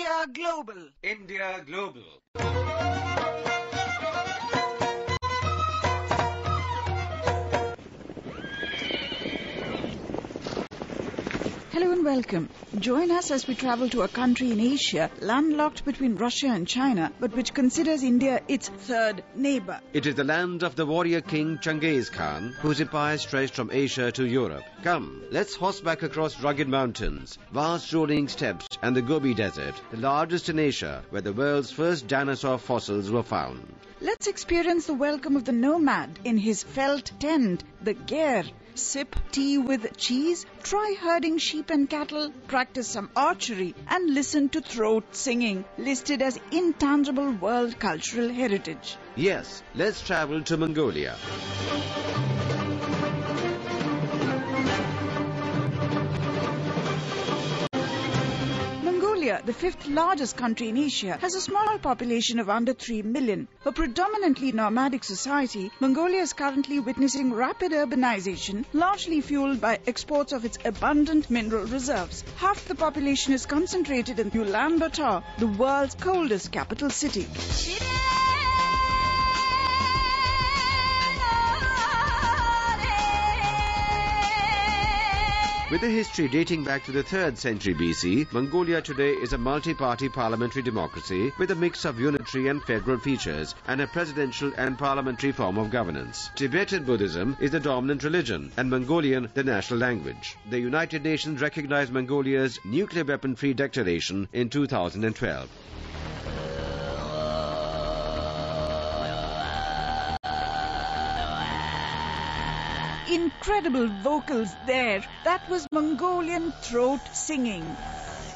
India Global. India Global. Hello and welcome. Join us as we travel to a country in Asia landlocked between Russia and China, but which considers India its third neighbor. It is the land of the warrior king Genghis Khan, whose empire stretched from Asia to Europe. Come, let's horseback across rugged mountains, vast rolling steppes and the Gobi Desert, the largest in Asia, where the world's first dinosaur fossils were found. Let's experience the welcome of the nomad in his felt tent, the Ger. Sip tea with cheese, try herding sheep and cattle, practice some archery, and listen to throat singing, listed as intangible world cultural heritage. Yes, let's travel to Mongolia. Mongolia, the fifth largest country in Asia, has a small population of under 3 million. A predominantly nomadic society, Mongolia is currently witnessing rapid urbanization, largely fueled by exports of its abundant mineral reserves. Half the population is concentrated in Ulaanbaatar, the world's coldest capital city. With a history dating back to the 3rd century BC, Mongolia today is a multi-party parliamentary democracy with a mix of unitary and federal features and a presidential and parliamentary form of governance. Tibetan Buddhism is the dominant religion and Mongolian the national language. The United Nations recognized Mongolia's nuclear weapon-free declaration in 2012. Incredible vocals there. That was Mongolian throat singing.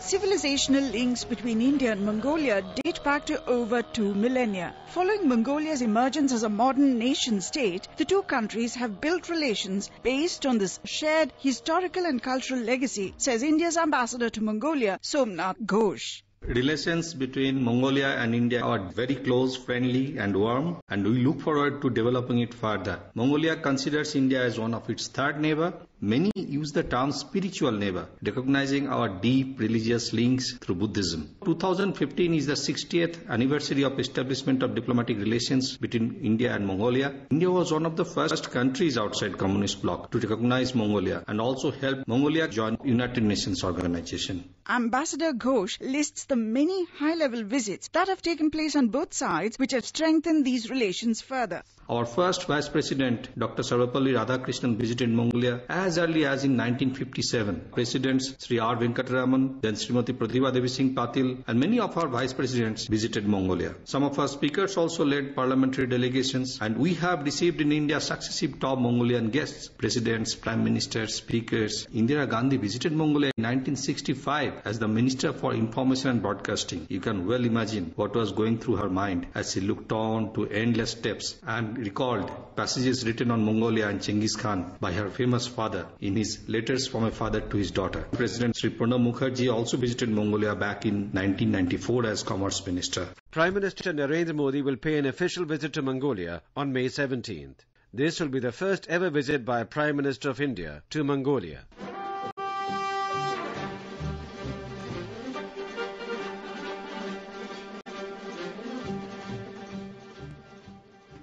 Civilizational links between India and Mongolia date back to over 2 millennia. Following Mongolia's emergence as a modern nation-state, the two countries have built relations based on this shared historical and cultural legacy, says India's ambassador to Mongolia, Somnath Ghosh. Relations between Mongolia and India are very close, friendly and warm, and we look forward to developing it further. Mongolia considers India as one of its third neighbor. Many use the term spiritual neighbor, recognizing our deep religious links through Buddhism. 2015 is the 60th anniversary of establishment of diplomatic relations between India and Mongolia. India was one of the first countries outside communist bloc to recognize Mongolia and also help Mongolia join United Nations organization. Ambassador Ghosh lists the many high-level visits that have taken place on both sides which have strengthened these relations further. Our first Vice President, Dr. Sarvapalli Radhakrishnan, visited Mongolia as early as in 1957. Presidents Sri R. Venkataraman, then Srimati Pratibha Devi Singh Patil, and many of our Vice Presidents visited Mongolia. Some of our speakers also led parliamentary delegations, and we have received in India successive top Mongolian guests, Presidents, Prime Ministers, Speakers. Indira Gandhi visited Mongolia in 1965 as the Minister for Information and Broadcasting. You can well imagine what was going through her mind as she looked on to endless steppes and recalled passages written on Mongolia and Genghis Khan by her famous father in his letters from a father to his daughter. President Sri Pranab Mukherjee also visited Mongolia back in 1994 as Commerce Minister. Prime Minister Narendra Modi will pay an official visit to Mongolia on May 17th. This will be the first ever visit by a Prime Minister of India to Mongolia.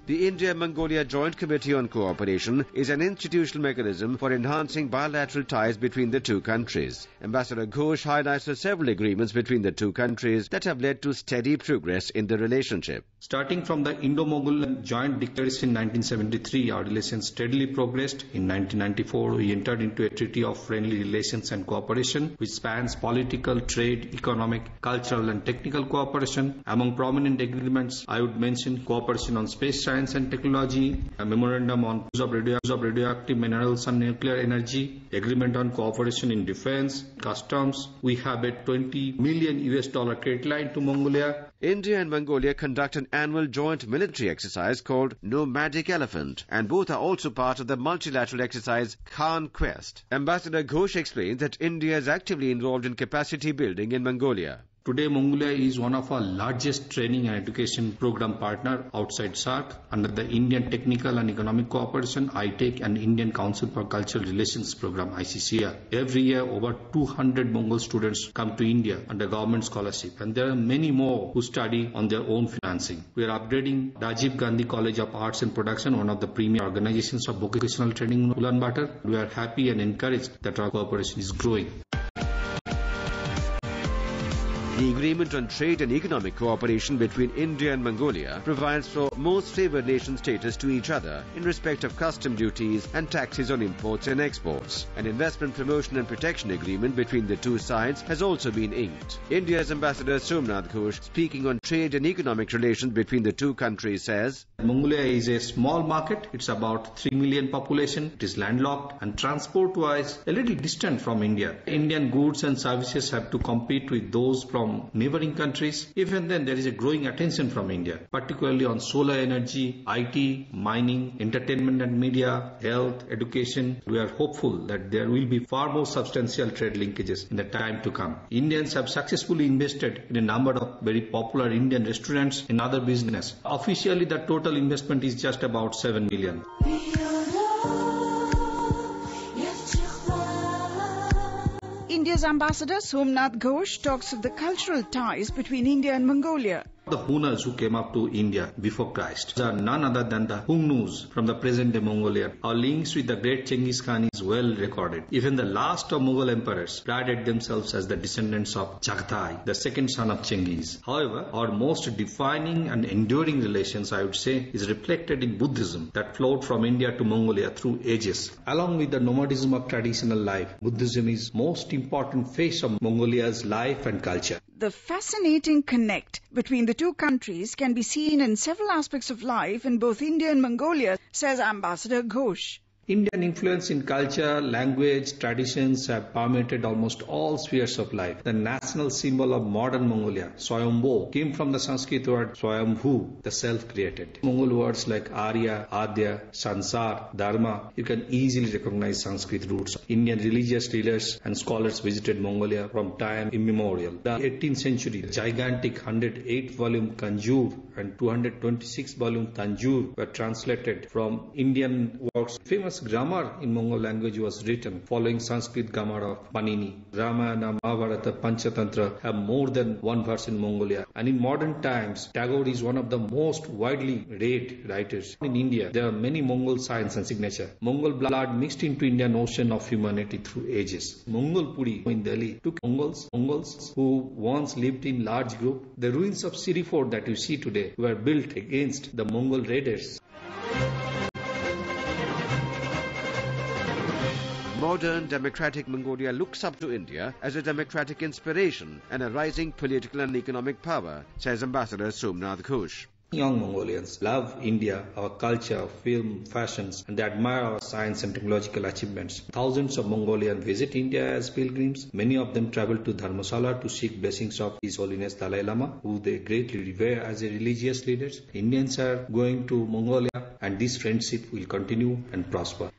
The India-Mongolia Joint Committee on Cooperation is an institutional mechanism for enhancing bilateral ties between the two countries. Ambassador Ghosh highlights the several agreements between the two countries that have led to steady progress in the relationship. Starting from the Indo-Mongolian Joint Declaration in 1973, our relations steadily progressed. In 1994, we entered into a treaty of friendly relations and cooperation, which spans political, trade, economic, cultural and technical cooperation. Among prominent agreements, I would mention cooperation on space science and technology, a memorandum on use of radioactive minerals and nuclear energy, agreement on cooperation in defense, customs. We have a $20 million US credit line to Mongolia. India and Mongolia conduct an annual joint military exercise called Nomadic Elephant, and both are also part of the multilateral exercise Khan Quest. Ambassador Ghosh explains that India is actively involved in capacity building in Mongolia. Today, Mongolia is one of our largest training and education program partner outside SAARC under the Indian Technical and Economic Cooperation, ITEC, and Indian Council for Cultural Relations program, ICCR. Every year, over 200 Mongol students come to India under government scholarship, and there are many more who study on their own financing. We are upgrading Rajiv Gandhi College of Arts and Production, one of the premier organizations of vocational training in Ulaanbaatar. We are happy and encouraged that our cooperation is growing. The agreement on trade and economic cooperation between India and Mongolia provides for most favoured nation status to each other in respect of custom duties and taxes on imports and exports. An investment promotion and protection agreement between the two sides has also been inked. India's Ambassador Somnath Ghosh, speaking on trade and economic relations between the two countries, says, Mongolia is a small market. It's about 3 million population. It is landlocked and transport-wise a little distant from India. Indian goods and services have to compete with those from neighboring countries. Even then, there is a growing attention from India, particularly on solar energy, IT, mining, entertainment and media, health, education. We are hopeful that there will be far more substantial trade linkages in the time to come. Indians have successfully invested in a number of very popular Indian restaurants and other business. Officially, the total investment is just about 7 million. India's Ambassador Somnath Ghosh talks of the cultural ties between India and Mongolia. The Hunas who came up to India before Christ are none other than the Hungnus from the present-day Mongolia. Our links with the great Genghis Khan is well recorded. Even the last of Mughal emperors prided themselves as the descendants of Chagatai, the second son of Genghis. However, our most defining and enduring relations, I would say, is reflected in Buddhism that flowed from India to Mongolia through ages. Along with the nomadism of traditional life, Buddhism is most important phase of Mongolia's life and culture. The fascinating connect between the two countries can be seen in several aspects of life in both India and Mongolia, says Ambassador Ghosh. Indian influence in culture, language, traditions have permeated almost all spheres of life. The national symbol of modern Mongolia, Swayambho, came from the Sanskrit word Swayambhu, the self-created. Mongol words like Arya, Adya, Sansar, Dharma, you can easily recognize Sanskrit roots. Indian religious leaders and scholars visited Mongolia from time immemorial. The 18th century, gigantic 108-volume Kanjur and 226-volume Tanjur were translated from Indian works. Famous grammar in Mongol language was written following Sanskrit grammar of Panini. Ramayana, Mahabharata, Panchatantra have more than one verse in Mongolia. And in modern times, Tagore is one of the most widely read writers. In India, there are many Mongol signs and signature. Mongol blood mixed into Indian ocean of humanity through ages. Mongol Puri in Delhi took Mongols who once lived in large group. The ruins of Siri Fort that you see today were built against the Mongol raiders. Modern democratic Mongolia looks up to India as a democratic inspiration and a rising political and economic power, says Ambassador Somnath Ghosh. Young Mongolians love India, our culture, film, fashions, and they admire our science and technological achievements. Thousands of Mongolians visit India as pilgrims. Many of them travel to Dharmasala to seek blessings of His Holiness Dalai Lama, who they greatly revere as a religious leader. Indians are going to Mongolia, and this friendship will continue and prosper.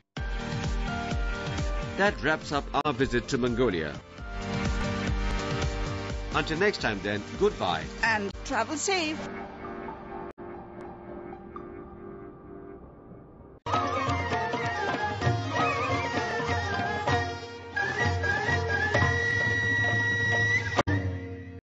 That wraps up our visit to Mongolia. Until next time then, goodbye. And travel safe.